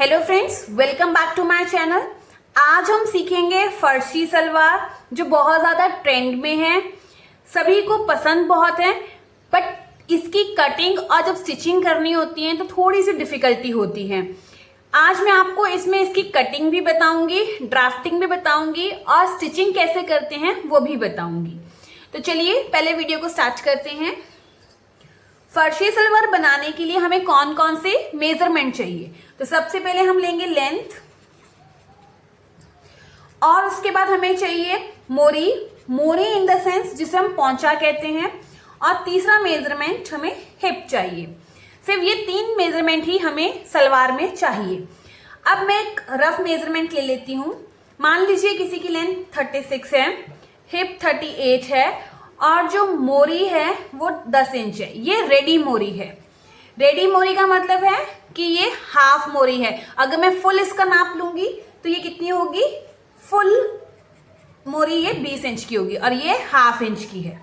Hello friends, welcome back to my channel. आज हम सीखेंगे फर्शी सलवार जो बहुत ज़्यादा ट्रेंड में है, सभी को पसंद बहुत है, बट इसकी कटिंग और जब स्टिचिंग करनी होती है तो थोड़ी सी डिफिकल्टी होती है। आज मैं आपको इसमें इसकी कटिंग भी बताऊंगी, ड्राफ्टिंग भी बताऊंगी और स्टिचिंग कैसे करते हैं वो भी बताऊंगी। तो चलिए पहले वीडियो को स्टार्ट करते हैं। फर्शी सलवार बनाने के लिए हमें कौन कौन से मेजरमेंट चाहिए, तो सबसे पहले हम लेंगे लेंथ और उसके बाद हमें चाहिए मोरी, मोरी इन द सेंस जिसे हम पौंचा कहते हैं, और तीसरा मेजरमेंट हमें हिप चाहिए। सिर्फ ये 3 मेजरमेंट ही हमें सलवार में चाहिए। अब मैं एक रफ मेजरमेंट ले लेती हूँ। मान लीजिए किसी की लेंथ 36 है, हिप 38 है और जो मोरी है वो 10 इंच है। ये रेडी मोरी है। रेडी मोरी का मतलब है कि ये हाफ मोरी है। अगर मैं फुल इसका नाप लूंगी तो ये कितनी होगी? फुल मोरी ये 20 इंच की होगी और ये हाफ इंच की है।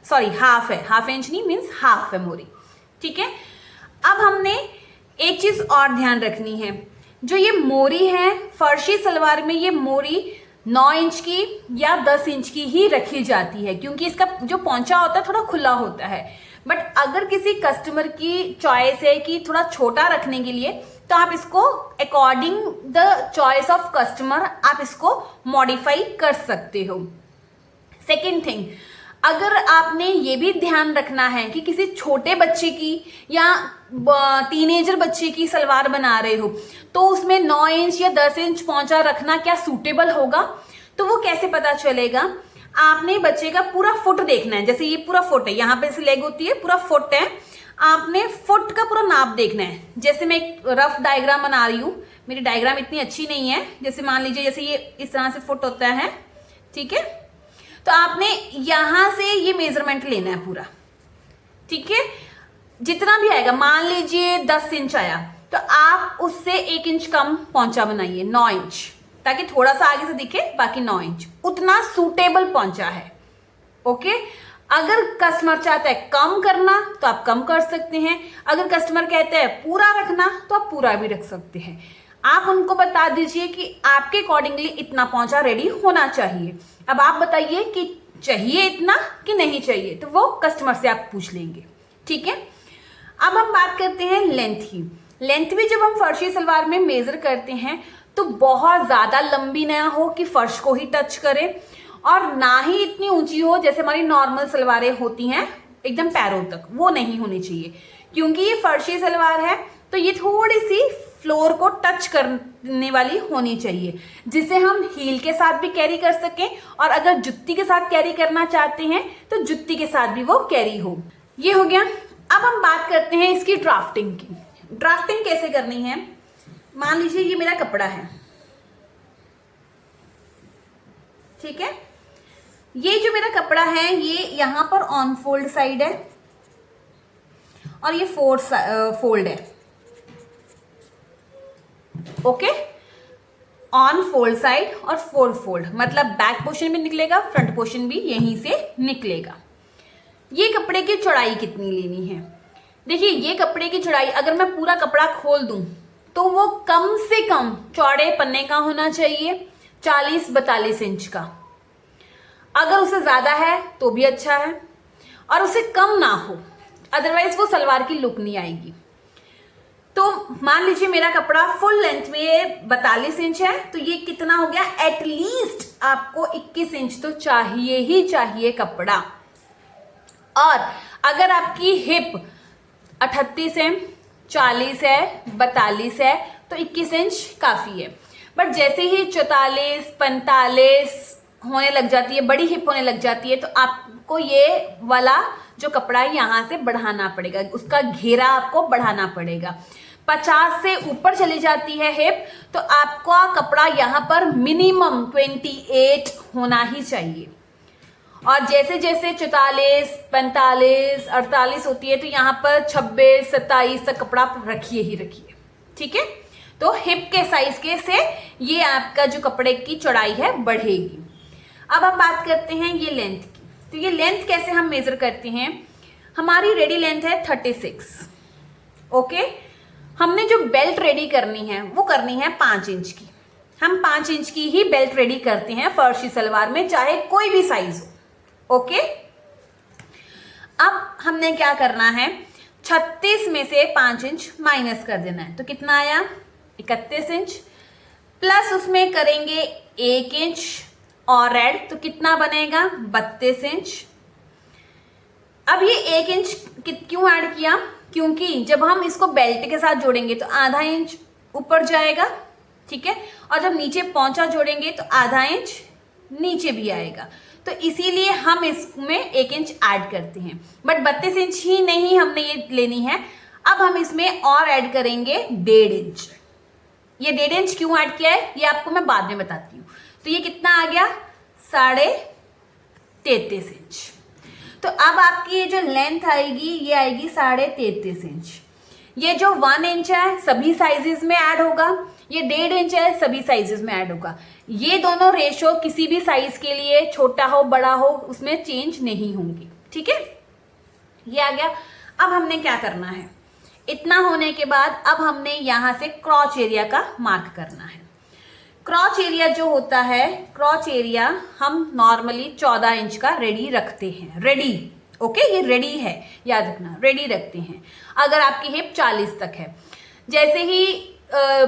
सॉरी, हाफ है, हाफ इंच नहीं, मीन्स हाफ है मोरी। ठीक है। अब हमने एक चीज और ध्यान रखनी है। जो ये मोरी है फर्शी सलवार में, ये मोरी 9 इंच की या 10 इंच की ही रखी जाती है, क्योंकि इसका जो पौंचा होता है थोड़ा खुला होता है। बट अगर किसी कस्टमर की चॉइस है कि थोड़ा छोटा रखने के लिए, तो आप इसको according the choice of customer आप इसको मॉडिफाई कर सकते हो। सेकेंड थिंग, अगर आपने ये भी ध्यान रखना है कि किसी छोटे बच्चे की या टीनेजर बच्चे की सलवार बना रहे हो, तो उसमें 9 इंच या 10 इंच पौंचा रखना क्या सूटेबल होगा, तो वो कैसे पता चलेगा? आपने बच्चे का पूरा फुट देखना है। जैसे ये पूरा फुट है, यहाँ पे से लेग होती है, पूरा फुट है, आपने फुट का पूरा नाप देखना है। जैसे मैं एक रफ डायग्राम बना रही हूँ, मेरी डायग्राम इतनी अच्छी नहीं है। जैसे मान लीजिए जैसे ये इस तरह से फुट होता है, ठीक है, तो आपने यहां से ये मेजरमेंट लेना है पूरा। ठीक है, जितना भी आएगा, मान लीजिए 10 इंच आया तो आप उससे 1 इंच कम पौंचा बनाइए, 9 इंच, ताकि थोड़ा सा आगे से दिखे, बाकी 9 इंच उतना सूटेबल पौंचा है। ओके। अगर कस्टमर चाहता है कम करना तो आप कम कर सकते हैं। अगर कस्टमर कहते हैं पूरा रखना तो आप पूरा भी रख सकते हैं। आप उनको बता दीजिए कि आपके अकॉर्डिंगली इतना पौंचा रेडी होना चाहिए। अब आप बताइए कि चाहिए इतना कि नहीं चाहिए, तो वो कस्टमर से आप पूछ लेंगे। ठीक है। अब हम बात करते हैं लेंथ की। लेंथ भी जब हम फर्शी सलवार में मेजर करते हैं तो बहुत ज्यादा लंबी ना हो कि फर्श को ही टच करे, और ना ही इतनी ऊंची हो जैसे हमारी नॉर्मल सलवारें होती हैं एकदम पैरों तक, वो नहीं होनी चाहिए। क्योंकि ये फर्शी सलवार है तो ये थोड़ी सी फ्लोर को टच करने वाली होनी चाहिए, जिसे हम हील के साथ भी कैरी कर सकें, और अगर जुत्ती के साथ कैरी करना चाहते हैं तो जुत्ती के साथ भी वो कैरी हो। ये हो गया। अब हम बात करते हैं इसकी ड्राफ्टिंग की। ड्राफ्टिंग कैसे करनी है? मान लीजिए ये मेरा कपड़ा है, ठीक है। ये जो मेरा कपड़ा है ये यहां पर ऑन फोल्ड साइड है और ये फोल्ड है। ओके, ऑन फोल्ड साइड और फोल्ड, मतलब बैक पोर्शन भी निकलेगा, फ्रंट पोर्शन भी यहीं से निकलेगा। ये कपड़े की चौड़ाई कितनी लेनी है? देखिए, ये कपड़े की चौड़ाई अगर मैं पूरा कपड़ा खोल दूं तो वो कम से कम चौड़े पन्ने का होना चाहिए, 40-42 इंच का। अगर उससे ज्यादा है तो भी अच्छा है, और उससे कम ना हो, अदरवाइज वो सलवार की लुक नहीं आएगी। तो मान लीजिए मेरा कपड़ा फुल लेंथ में 42 इंच है, तो ये कितना हो गया? एटलीस्ट आपको 21 इंच तो चाहिए ही चाहिए कपड़ा। और अगर आपकी हिप 38 है, 40 है, 42 है, तो 21 इंच काफी है। बट जैसे ही 44, 45 होने लग जाती है, बड़ी हिप होने लग जाती है, तो आपको ये वाला जो कपड़ा है यहां से बढ़ाना पड़ेगा, उसका घेरा आपको बढ़ाना पड़ेगा। 50 से ऊपर चली जाती है हिप तो आपका कपड़ा यहां पर मिनिमम 28 होना ही चाहिए। और जैसे जैसे 44, 45, 48 होती है तो यहाँ पर 26, 27 तक कपड़ा रखिए ही रखिए। ठीक है। तो हिप के साइज के से ये आपका जो कपड़े की चौड़ाई है बढ़ेगी। अब हम बात करते हैं ये लेंथ की। तो ये लेंथ कैसे हम मेजर करते हैं? हमारी रेडी लेंथ है 36। ओके, हमने जो बेल्ट रेडी करनी है वो करनी है 5 इंच की। हम 5 इंच की ही बेल्ट रेडी करते हैं फर्शी सलवार में, चाहे कोई भी साइज हो। ओके, अब हमने क्या करना है, 36 में से 5 इंच माइनस कर देना है। तो कितना आया, 31 इंच, प्लस उसमें करेंगे 1 इंच और ऐड, तो कितना बनेगा 32 इंच। अब ये 1 इंच क्यों ऐड किया, क्योंकि जब हम इसको बेल्ट के साथ जोड़ेंगे तो आधा इंच ऊपर जाएगा, ठीक है, और जब नीचे पहुंचा जोड़ेंगे तो आधा इंच नीचे भी आएगा, तो इसीलिए हम इसमें 1 इंच ऐड करते हैं। बट 32 इंच ही नहीं हमने ये लेनी है, अब हम इसमें और ऐड करेंगे 1.5 इंच। ये 1.5 इंच क्यों ऐड किया है ये आपको मैं बाद में बताती हूँ। तो ये कितना आ गया, 33.5 इंच। तो अब आपकी ये जो लेंथ आएगी ये आएगी 33.5 इंच। ये जो 1 इंच है सभी साइजेस में ऐड होगा, ये 1.5 इंच है सभी साइजेस में ऐड होगा। ये दोनों रेशो किसी भी साइज के लिए छोटा हो बड़ा हो उसमें चेंज नहीं होंगी, ठीक है। ये आ गया। अब हमने क्या करना है, इतना होने के बाद अब हमने यहां से क्रॉच एरिया का मार्क करना है। क्रॉच एरिया जो होता है, क्रॉच एरिया हम नॉर्मली 14 इंच का रेडी रखते हैं, रेडी, ओके, ये रेडी है, याद रखना, रेडी रखते हैं। अगर आपकी हिप 40 तक है, जैसे ही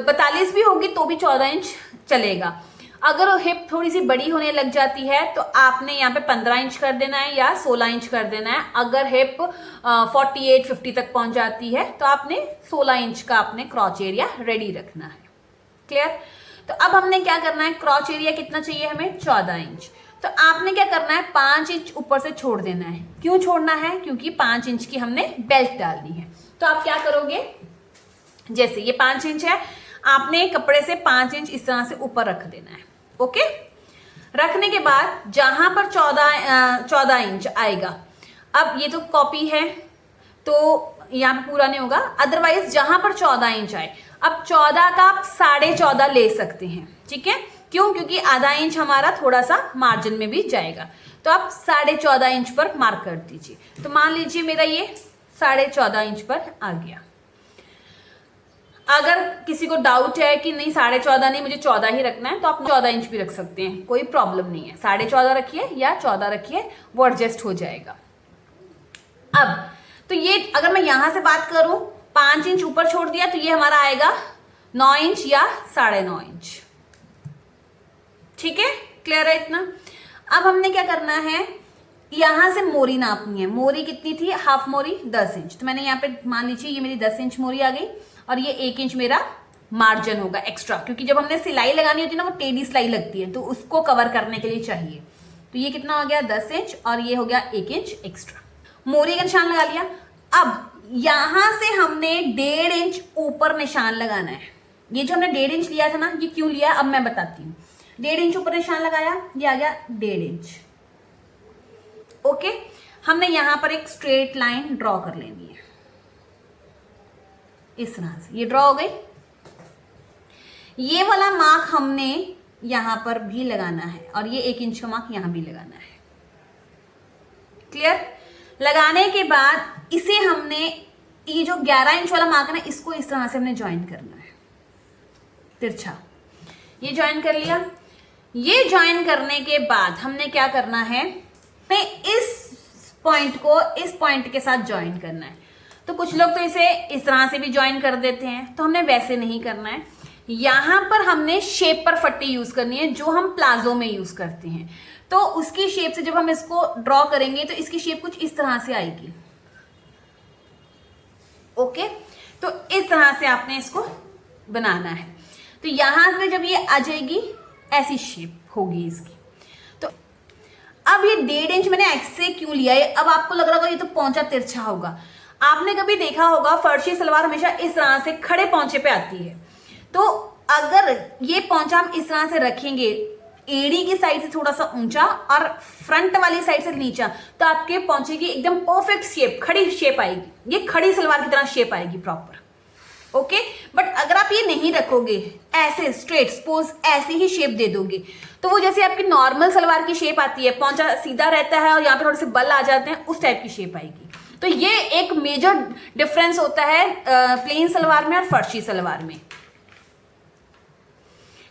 42 भी होगी तो भी 14 इंच चलेगा। अगर हिप थोड़ी सी बड़ी होने लग जाती है तो आपने यहाँ पे 15 इंच कर देना है या 16 इंच कर देना है। अगर हिप 48-50 तक पहुंच जाती है तो आपने 16 इंच का अपने क्रॉच एरिया रेडी रखना है। क्लियर। तो अब हमने क्या करना है, क्रॉच एरिया कितना चाहिए हमें, 14 इंच। तो आपने क्या करना है, 5 इंच ऊपर से छोड़ देना है। क्यों छोड़ना है, क्योंकि 5 इंच की हमने बेल्ट डालनी है। तो आप क्या करोगे, जैसे ये 5 इंच है, आपने कपड़े से 5 इंच इस तरह से ऊपर रख देना है। ओके, रखने के बाद जहां पर 14 इंच आएगा, अब ये तो कॉपी है तो यहाँ पे पूरा नहीं होगा, अदरवाइज जहां पर 14 इंच आए, अब 14 का आप 14.5 ले सकते हैं, ठीक है। क्यों, क्योंकि आधा इंच हमारा थोड़ा सा मार्जिन में भी जाएगा, तो आप 14.5 इंच पर मार्क कर दीजिए। तो मान लीजिए मेरा ये 14.5 इंच पर आ गया। अगर किसी को डाउट है कि नहीं 14.5 नहीं मुझे 14 ही रखना है, तो आप 14 इंच भी रख सकते हैं, कोई प्रॉब्लम नहीं है। 14.5 रखिए या 14 रखिए, वो एडजस्ट हो जाएगा। अब तो ये अगर मैं यहां से बात करूं, 5 इंच ऊपर छोड़ दिया तो ये हमारा आएगा 9 इंच या 9.5 इंच, ठीक है। क्लियर है इतना। अब हमने क्या करना है, यहां से मोरी नापनी है। मोरी कितनी थी, हाफ मोरी 10 इंच। तो मैंने यहाँ पे मान लीजिए ये मेरी 10 इंच मोरी आ गई, और ये 1 इंच मेरा मार्जिन होगा एक्स्ट्रा, क्योंकि जब हमने सिलाई लगानी होती है ना वो टेढ़ी सिलाई लगती है, तो उसको कवर करने के लिए चाहिए। तो ये कितना हो गया, 10 इंच, और ये हो गया 1 इंच एक्स्ट्रा। मोरी का निशान लगा लिया। अब यहां से हमने 1.5 इंच ऊपर निशान लगाना है। ये जो हमने 1.5 इंच लिया था ना, ये क्यों लिया अब मैं बताती हूँ। 1.5 इंच ऊपर निशान लगाया, ये आ गया 1.5 इंच। ओके, हमने यहां पर एक स्ट्रेट लाइन ड्रॉ कर लेनी है इस तरह से, ये ड्रॉ हो गई। ये वाला मार्क हमने यहां पर भी लगाना है, और ये 1 इंच का मार्क यहां भी लगाना है। क्लियर। लगाने के बाद इसे हमने, ये जो 11 इंच वाला मार्क है ना, इसको इस तरह से हमने ज्वाइन करना है तिरछा। ये ज्वाइन कर लिया। ये ज्वाइन करने के बाद हमने क्या करना है, इस पॉइंट को इस पॉइंट के साथ ज्वाइन करना है। तो कुछ लोग तो इसे इस तरह से भी ज्वाइन कर देते हैं, तो हमने वैसे नहीं करना है। यहां पर हमने शेप पर पट्टी यूज करनी है, जो हम प्लाजो में यूज करते हैं। तो उसकी शेप से जब हम इसको ड्रॉ करेंगे तो इसकी शेप कुछ इस तरह से आएगी। ओके, तो इस तरह से आपने इसको बनाना है। तो यहां पे जब ये आ जाएगी ऐसी शेप होगी इसकी। तो अब ये 1.5 इंच मैंने एक्स से क्यों लिया है, अब आपको लग रहा होगा ये तो पौंचा तिरछा होगा। आपने कभी देखा होगा फर्शी सलवार हमेशा इस तरह से खड़े पौंचे पे आती है, तो अगर ये पौंचा हम इस तरह से रखेंगे, एड़ी की साइड से थोड़ा सा ऊंचा और फ्रंट वाली साइड से नीचा, तो आपके पौंचे की एकदम परफेक्ट शेप, खड़ी शेप आएगी। ये खड़ी सलवार की तरह शेप आएगी प्रॉपर। ओके, बट अगर आप ये नहीं रखोगे, ऐसे स्ट्रेट सपोज ऐसे ही शेप दे दोगे, तो वो जैसे आपकी नॉर्मल सलवार की शेप आती है, पौंचा सीधा रहता है और यहाँ पे थोड़े से बल आ जाते हैं, उस टाइप की शेप आएगी। तो ये एक मेजर डिफरेंस होता है प्लेन सलवार में और फर्शी सलवार में।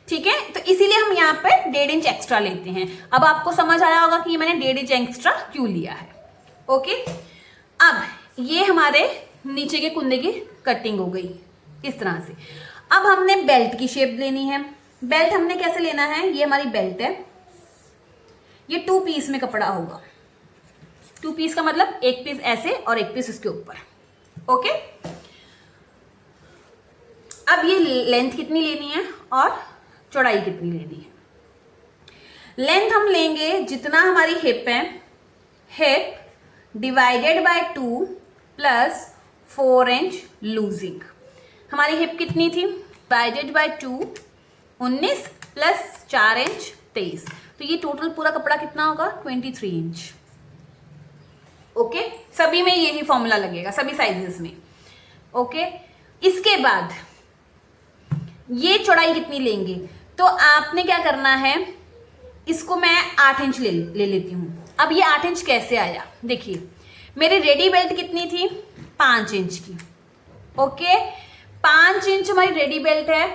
ठीक है, तो इसीलिए हम यहाँ पे 1.5 इंच एक्स्ट्रा लेते हैं। अब आपको समझ आया होगा कि मैंने 1.5 इंच एक्स्ट्रा क्यों लिया है। ओके, अब ये हमारे नीचे के कुंदे की कटिंग हो गई इस तरह से। अब हमने बेल्ट की शेप लेनी है। बेल्ट हमने कैसे लेना है, ये हमारी बेल्ट है, ये 2 पीस में कपड़ा होगा। 2 पीस का मतलब 1 पीस ऐसे और 1 पीस इसके ऊपर। ओके, अब ये लेंथ कितनी लेनी है और चौड़ाई कितनी लेनी है। लेंथ हम लेंगे जितना हमारी हिप है, hip divided by 2 plus 4 inch losing. हमारी हिप कितनी थी, डिवाइडेड बाय 2 19 प्लस 4 इंच 23, तो ये टोटल पूरा कपड़ा कितना होगा 23 इंच। ओके, सभी में यही फॉर्मूला लगेगा, सभी साइजेस में। ओके, इसके बाद ये चौड़ाई कितनी लेंगे, तो आपने क्या करना है, इसको मैं 8 इंच ले लेती हूं। अब ये 8 इंच कैसे आया, देखिए मेरी रेडी बेल्ट कितनी थी 5 इंच की। ओके, 5 इंच हमारी रेडी बेल्ट है।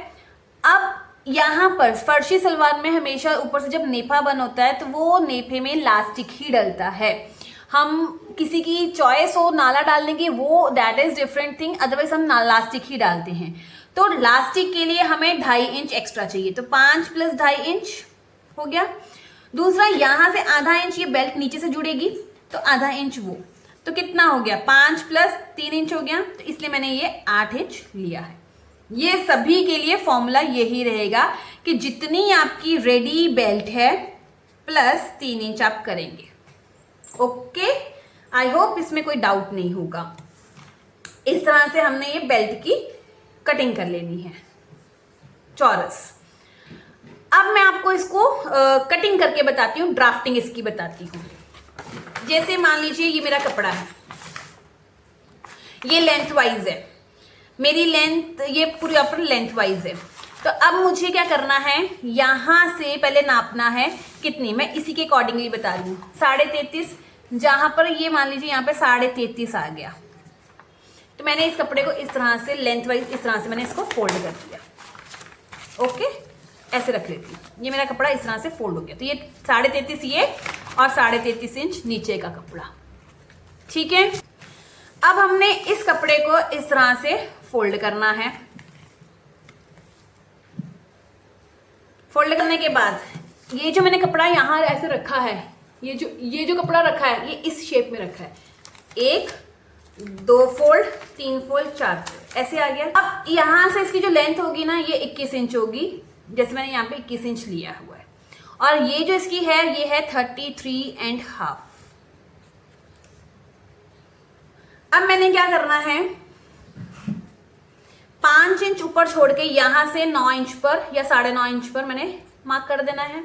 अब यहां पर फर्शी सलवार में हमेशा ऊपर से जब नेफा बन होता है तो वो नेफे में लास्टिक ही डलता है। हम किसी की चॉइस हो नाला डालने की, वो that is different thing, otherwise हम लास्टिक ही डालते हैं। तो लास्टिक के लिए हमें 2.5 इंच एक्स्ट्रा चाहिए, तो 5 प्लस 2.5 इंच हो गया। दूसरा यहां से आधा इंच ये बेल्ट नीचे से जुड़ेगी, तो आधा इंच वो, तो कितना हो गया 5 प्लस 3 इंच हो गया, तो इसलिए मैंने ये 8 इंच लिया है। ये सभी के लिए फॉर्मूला यही रहेगा कि जितनी आपकी रेडी बेल्ट है प्लस 3 इंच आप करेंगे। ओके, आई होप इसमें कोई डाउट नहीं होगा। इस तरह से हमने ये बेल्ट की कटिंग कर लेनी है चौरस। अब मैं आपको इसको कटिंग करके बताती हूँ, ड्राफ्टिंग इसकी बताती हूँ। जैसे मान लीजिए ये मेरा कपड़ा है, ये लेंथ वाइज है, मेरी लेंथ ये पूरी अपर लेंथ वाइज है। तो अब मुझे क्या करना है, यहां से पहले नापना है कितनी, मैं इसी के अकॉर्डिंगली बता रही हूँ 33.5, जहां पर ये मान लीजिए यहाँ पे 33.5 आ गया, तो मैंने इस कपड़े को इस तरह से लेंथ वाइज इस तरह से मैंने इसको फोल्ड कर दिया। ओके, ऐसे रख लेती हूँ, ये मेरा कपड़ा इस तरह से फोल्ड हो गया, तो ये 33.5 ये और 33.5 इंच नीचे का कपड़ा। ठीक है, अब हमने इस कपड़े को इस तरह से फोल्ड करना है। फोल्ड करने के बाद ये जो मैंने कपड़ा यहां ऐसे रखा है, ये जो कपड़ा रखा है ये इस शेप में रखा है, 1 2 फोल्ड 3 फोल्ड 4 फोल्ड ऐसे आ गया। अब यहां से इसकी जो लेंथ होगी ना ये 21 इंच होगी, जैसे मैंने यहाँ पे 21 इंच लिया हुआ है, और ये जो इसकी है ये है 33.5। अब मैंने क्या करना है, 5 इंच ऊपर छोड़ के यहां से 9 इंच पर या 9.5 इंच पर मैंने मार्क कर देना है,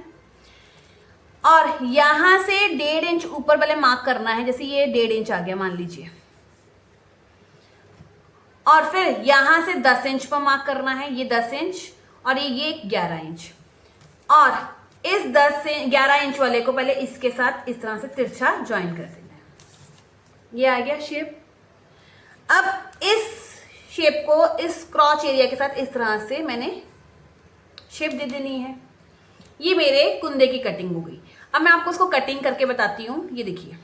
और यहां से 1.5 इंच ऊपर पहले मार्क करना है, जैसे ये 1.5 इंच आ गया मान लीजिए, और फिर यहां से 10 इंच पर मार्क करना है, ये 10 इंच और ये 11 इंच, और इस 10 से 11 इंच वाले को पहले इसके साथ इस तरह से तिरछा ज्वाइन कर देना है। ये आ गया शेप। अब इस शेप को इस क्रॉच एरिया के साथ इस तरह से मैंने शेप दे देनी है। ये मेरे कुंदे की कटिंग हो गई। अब मैं आपको उसको कटिंग करके बताती हूं। ये देखिए,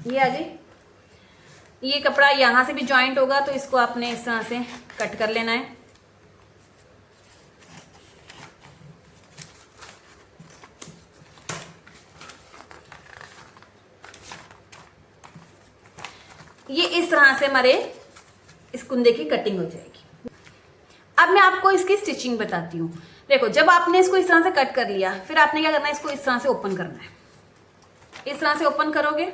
ये आ गई। ये कपड़ा यहां से भी जॉइंट होगा, तो इसको आपने इस तरह से कट कर लेना है। ये इस तरह से हमारे इस कुंदे की कटिंग हो जाएगी। अब मैं आपको इसकी स्टिचिंग बताती हूँ। देखो, जब आपने इसको इस तरह से कट कर लिया, फिर आपने क्या करना है, इसको इस तरह से ओपन करना है। इस तरह से ओपन करोगे।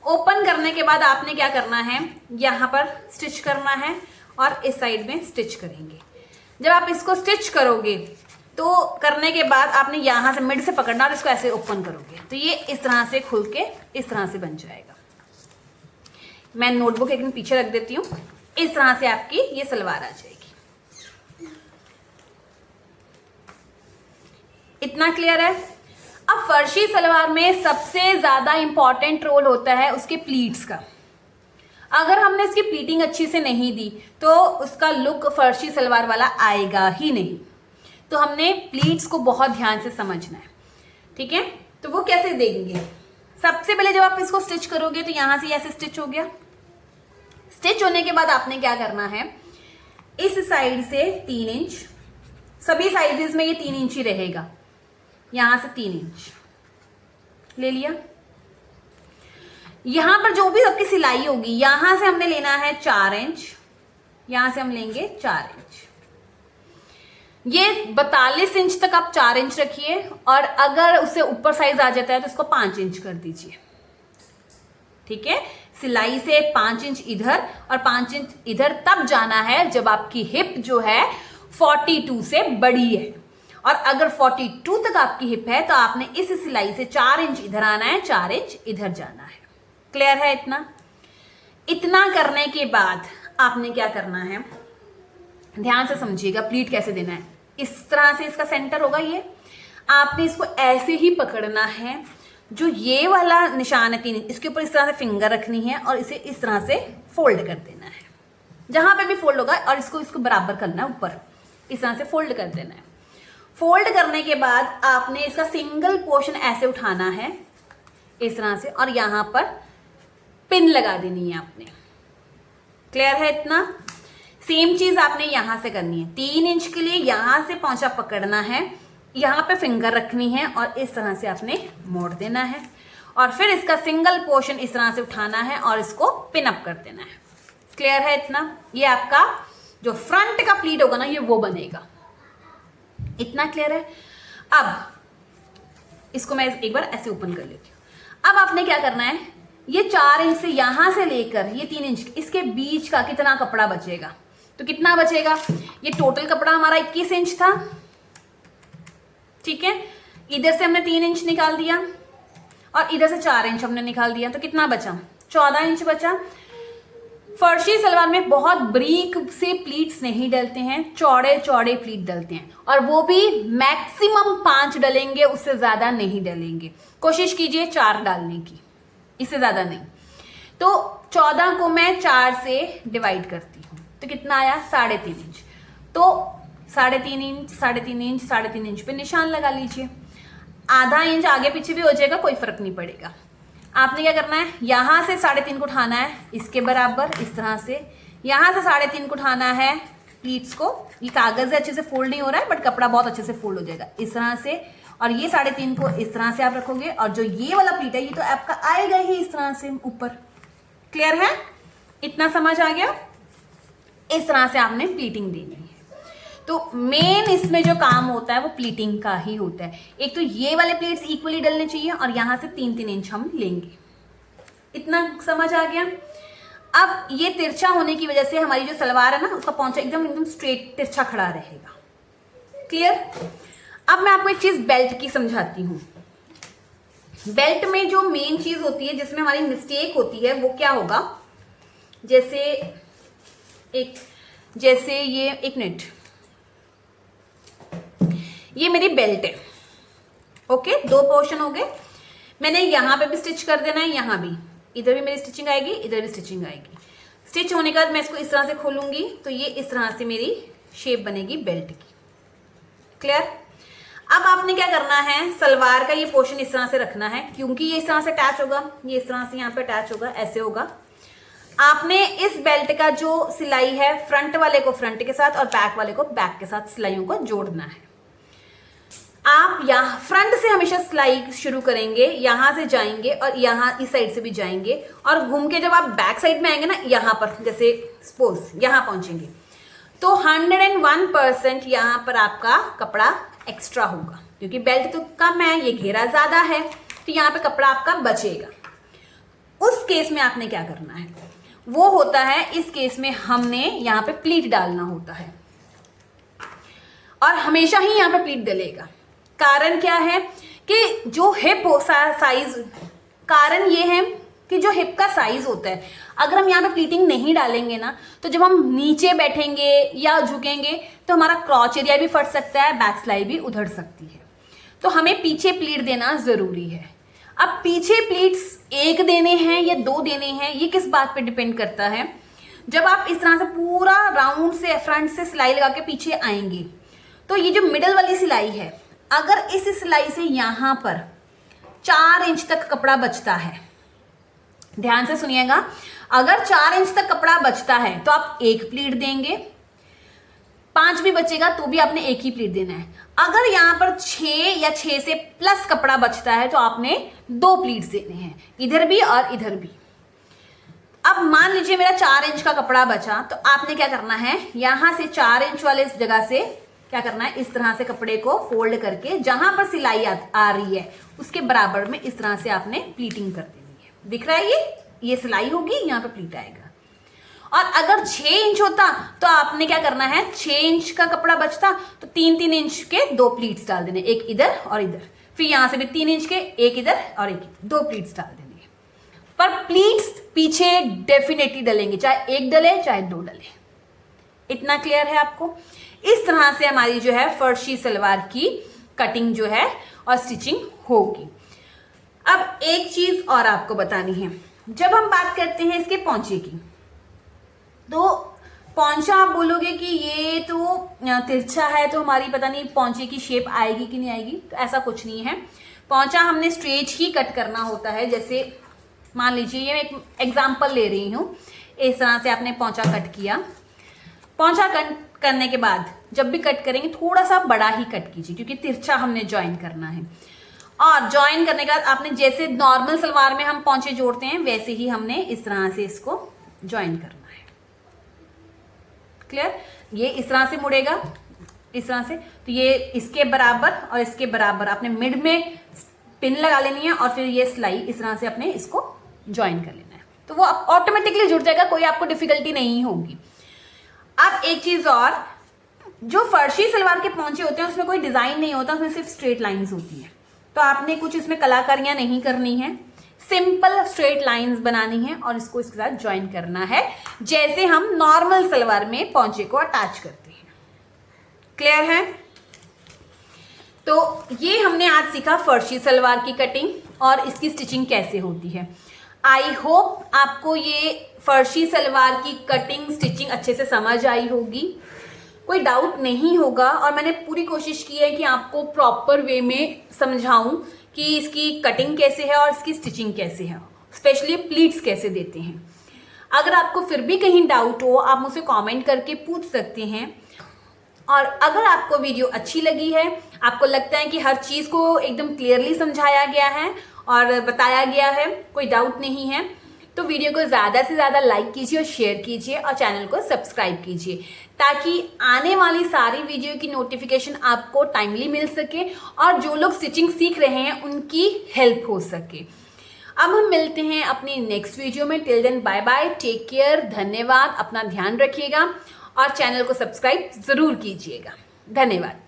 ओपन करने के बाद आपने क्या करना है, यहाँ पर स्टिच करना है और इस साइड में स्टिच करेंगे। जब आप इसको स्टिच करोगे तो करने के बाद आपने यहाँ से मिड से पकड़ना और इसको ऐसे ओपन करोगे, तो ये इस तरह से खुल के इस तरह से बन जाएगा। मैं नोटबुक एक दिन पीछे रख देती हूँ। इस तरह से आपकी ये सलवार आ जाएगी। इतना क्लियर है। अब फर्शी सलवार में सबसे ज्यादा इंपॉर्टेंट रोल होता है उसके प्लीट्स का। अगर हमने इसकी प्लीटिंग अच्छी से नहीं दी तो उसका लुक फर्शी सलवार वाला आएगा ही नहीं। तो हमने प्लीट्स को बहुत ध्यान से समझना है, ठीक है। तो वो कैसे देंगे, सबसे पहले जब आप इसको स्टिच करोगे तो यहां से ऐसे स्टिच हो गया। स्टिच होने के बाद आपने क्या करना है, इस साइड से 3 इंच, सभी साइजेस में ये 3 इंच ही रहेगा, यहां से 3 इंच ले लिया। यहां पर जो भी आपकी सिलाई होगी यहां से हमने लेना है 4 इंच, यहां से हम लेंगे 4 इंच। ये 42 इंच तक आप 4 इंच रखिए, और अगर उससे ऊपर साइज आ जाता है तो इसको 5 इंच कर दीजिए, ठीक है। सिलाई से 5 इंच इधर और 5 इंच इधर तब जाना है जब आपकी हिप जो है 42 से बड़ी है, और अगर 42 तक आपकी हिप है तो आपने इस सिलाई से 4 इंच इधर आना है, 4 इंच इधर जाना है। क्लियर है इतना? इतना करने के बाद आपने क्या करना है, ध्यान से समझिएगा प्लीट कैसे देना है। इस तरह से इसका सेंटर होगा, ये आपने इसको ऐसे ही पकड़ना है, जो ये वाला निशान है 3 इंच, इसके ऊपर इस तरह से फिंगर रखनी है और इसे इस तरह से फोल्ड कर देना है, जहां पे भी फोल्ड होगा, और इसको बराबर करना है, ऊपर इस तरह से फोल्ड कर देना है। फोल्ड करने के बाद आपने इसका सिंगल पोर्शन ऐसे उठाना है इस तरह से, और यहां पर पिन लगा देनी है आपने। क्लियर है इतना? सेम चीज आपने यहां से करनी है। 3 इंच के लिए यहां से पौंचा पकड़ना है, यहां पे फिंगर रखनी है और इस तरह से आपने मोड़ देना है, और फिर इसका सिंगल पोर्शन इस तरह से उठाना है और इसको पिन अप कर देना है। क्लियर है इतना? ये आपका जो फ्रंट का प्लीट होगा ना, ये वो बनेगा। इतना क्लियर है? अब इसको मैं एक बार ऐसे ओपन कर लेती हूं। अब आपने क्या करना है, ये 4 इंच से यहां से लेकर ये 3 इंच, इसके बीच का कितना कपड़ा बचेगा, तो कितना बचेगा, ये टोटल कपड़ा हमारा 21 इंच था, ठीक है। इधर से हमने 3 इंच निकाल दिया और इधर से 4 इंच हमने निकाल दिया, तो कितना बचा, 14 इंच बचा। फर्शी सलवार में बहुत बारीक से प्लीट्स नहीं डलते हैं, चौड़े चौड़े प्लीट डलते हैं, और वो भी मैक्सिमम 5 डलेंगे, उससे ज्यादा नहीं डलेंगे। कोशिश कीजिए 4 डालने की, इससे ज्यादा नहीं। तो 14 को मैं 4 से डिवाइड करती हूँ तो कितना आया, 3.5 इंच। तो 3.5 इंच, 3.5 इंच, 3.5 इंच पे निशान लगा लीजिए। आधा इंच आगे पीछे भी हो जाएगा, कोई फर्क नहीं पड़ेगा। आपने क्या करना है, यहां से 3.5 को उठाना है इसके बराबर, इस तरह से। यहां से 3.5 को उठाना है प्लीट्स को। ये कागज अच्छे से फोल्ड नहीं हो रहा है, बट कपड़ा बहुत अच्छे से फोल्ड हो जाएगा इस तरह से, और ये 3.5 को इस तरह से आप रखोगे, और जो ये वाला प्लीट है ये तो आपका आएगा ही इस तरह से ऊपर। क्लियर है? इतना समझ आ गया? इस तरह से आपने प्लीटिंग देनी है। तो मेन इसमें जो काम होता है वो प्लीटिंग का ही होता है। एक तो ये वाले प्लेट्स इक्वली डलने चाहिए, और यहां से 3-3 इंच हम लेंगे। इतना समझ आ गया? अब ये तिरछा होने की वजह से हमारी जो सलवार है ना, उसका पौंचा एकदम स्ट्रेट तिरछा खड़ा रहेगा। क्लियर? अब मैं आपको एक चीज बेल्ट की समझाती हूँ। बेल्ट में जो मेन चीज होती है जिसमें हमारी मिस्टेक होती है वो क्या होगा, जैसे ये एक मिनट, ये मेरी बेल्ट है, ओके। 2 पोर्शन हो गए। मैंने यहां पे भी स्टिच कर देना है, यहां भी, इधर भी मेरी स्टिचिंग आएगी, इधर भी स्टिचिंग आएगी। स्टिच होने के बाद मैं इसको इस तरह से खोलूंगी तो ये इस तरह से मेरी शेप बनेगी बेल्ट की। क्लियर? अब आपने क्या करना है, सलवार का ये पोर्शन इस तरह से रखना है, क्योंकि ये इस तरह से अटैच होगा, ये इस तरह से यहाँ पे अटैच होगा, ऐसे होगा। आपने इस बेल्ट का जो सिलाई है, फ्रंट वाले को फ्रंट के साथ और बैक वाले को बैक के साथ सिलाइयों को जोड़ना है। आप यहाँ फ्रंट से हमेशा सिलाई शुरू करेंगे, यहां से जाएंगे और यहां इस साइड से भी जाएंगे, और घूम के जब आप बैक साइड में आएंगे ना, यहां पर जैसे सपोज यहां पहुंचेंगे, तो 101% यहां पर आपका कपड़ा एक्स्ट्रा होगा, क्योंकि बेल्ट तो कम है, ये घेरा ज्यादा है, तो यहाँ पे कपड़ा आपका बचेगा। उस केस में आपने क्या करना है, वो होता है, इस केस में हमने यहाँ पे प्लीट डालना होता है, और हमेशा ही यहाँ पे प्लीट डलेगा। कारण क्या है कि जो हिप साइज, कारण ये है कि जो हिप का साइज होता है, अगर हम यहाँ पे प्लीटिंग नहीं डालेंगे ना, तो जब हम नीचे बैठेंगे या झुकेंगे तो हमारा क्रॉच एरिया भी फट सकता है, बैक सिलाई भी उधड़ सकती है। तो हमें पीछे प्लीट देना ज़रूरी है। अब पीछे प्लीट्स 1 देने हैं या 2 देने हैं, ये किस बात पे डिपेंड करता है। जब आप इस तरह से पूरा राउंड से फ्रंट से सिलाई लगा के पीछे आएंगे तो ये जो मिडल वाली सिलाई है, अगर इस सिलाई से यहाँ पर 4 इंच तक कपड़ा बचता है, ध्यान से सुनिएगा, अगर 4 इंच तक कपड़ा बचता है तो आप 1 प्लीट देंगे, 5 भी बचेगा तो भी आपने 1 ही प्लीट देना है। अगर यहाँ पर 6 या 6 से प्लस कपड़ा बचता है तो आपने 2 प्लीट्स देने हैं, इधर भी और इधर भी। अब मान लीजिए मेरा 4 इंच का कपड़ा बचा, तो आपने क्या करना है, यहां से 4 इंच वाले इस जगह से क्या करना है, इस तरह से कपड़े को फोल्ड करके जहां पर सिलाई आ रही है उसके बराबर में इस तरह से आपने प्लीटिंग कर देनी है। दिख रहा है, ये सिलाई होगी, यहाँ पे प्लीट आएगा। और अगर 6 इंच होता तो आपने क्या करना है, 6 इंच का कपड़ा बचता तो 3-3 इंच के 2 प्लीट्स डाल देने, एक इधर और इधर। फिर यहां से भी 3 इंच के, एक इधर और एक इधर, 2 प्लीट्स डाल देने। पर प्लीट्स पीछे डेफिनेटली डलेंगे, चाहे 1 डले चाहे 2 डले। इतना क्लियर है आपको। इस तरह से हमारी जो है फर्शी सलवार की कटिंग जो है और स्टिचिंग होगी। अब एक चीज और आपको बतानी है, जब हम बात करते हैं इसके पौंचे की, तो पौंचा आप बोलोगे कि ये तो तिरछा है तो हमारी पता नहीं पौंचे की शेप आएगी कि नहीं आएगी, तो ऐसा कुछ नहीं है। पौंचा हमने स्ट्रेट ही कट करना होता है। जैसे मान लीजिए ये मैं एक एग्जाम्पल ले रही हूँ, इस तरह से आपने पौंचा कट किया। पौंचा कट करने के बाद जब भी कट करेंगे थोड़ा सा बड़ा ही कट कीजिए, क्योंकि तिरछा हमने ज्वाइन करना है। और ज्वाइन करने के बाद आपने जैसे नॉर्मल सलवार में हम पौंचे जोड़ते हैं वैसे ही हमने इस तरह से इसको ज्वाइन करना है। क्लियर? ये इस तरह से मुड़ेगा, इस तरह से, तो ये इसके बराबर और इसके बराबर आपने मिड में पिन लगा लेनी है और फिर ये सिलाई इस तरह से अपने इसको ज्वाइन कर लेना है, तो वो ऑटोमेटिकली जुड़ जाएगा, कोई आपको डिफिकल्टी नहीं होगी। अब एक चीज और, जो फर्शी सलवार के पौंचे होते हैं उसमें कोई डिजाइन नहीं होता, उसमें सिर्फ स्ट्रेट लाइंस होती है। तो आपने कुछ इसमें कलाकारियां नहीं करनी है, सिंपल स्ट्रेट लाइंस बनानी है और इसको इसके साथ ज्वाइन करना है, जैसे हम नॉर्मल सलवार में पौंचे को अटैच करते हैं। क्लियर है? तो ये हमने आज सीखा फर्शी सलवार की कटिंग और इसकी स्टिचिंग कैसे होती है। आई होप आपको ये फर्शी सलवार की कटिंग स्टिचिंग अच्छे से समझ आई होगी, कोई डाउट नहीं होगा। और मैंने पूरी कोशिश की है कि आपको प्रॉपर वे में समझाऊं कि इसकी कटिंग कैसे है और इसकी स्टिचिंग कैसे है, स्पेशली प्लीट्स कैसे देते हैं। अगर आपको फिर भी कहीं डाउट हो आप मुझसे कमेंट करके पूछ सकते हैं। और अगर आपको वीडियो अच्छी लगी है, आपको लगता है कि हर चीज़ को एकदम क्लियरली समझाया गया है और बताया गया है, कोई डाउट नहीं है, तो वीडियो को ज़्यादा से ज़्यादा लाइक कीजिए और शेयर कीजिए और चैनल को सब्सक्राइब कीजिए, ताकि आने वाली सारी वीडियो की नोटिफिकेशन आपको टाइमली मिल सके और जो लोग स्टिचिंग सीख रहे हैं उनकी हेल्प हो सके। अब हम मिलते हैं अपनी नेक्स्ट वीडियो में। Till then bye bye, take care, धन्यवाद, अपना ध्यान रखिएगा और चैनल को सब्सक्राइब ज़रूर कीजिएगा। धन्यवाद।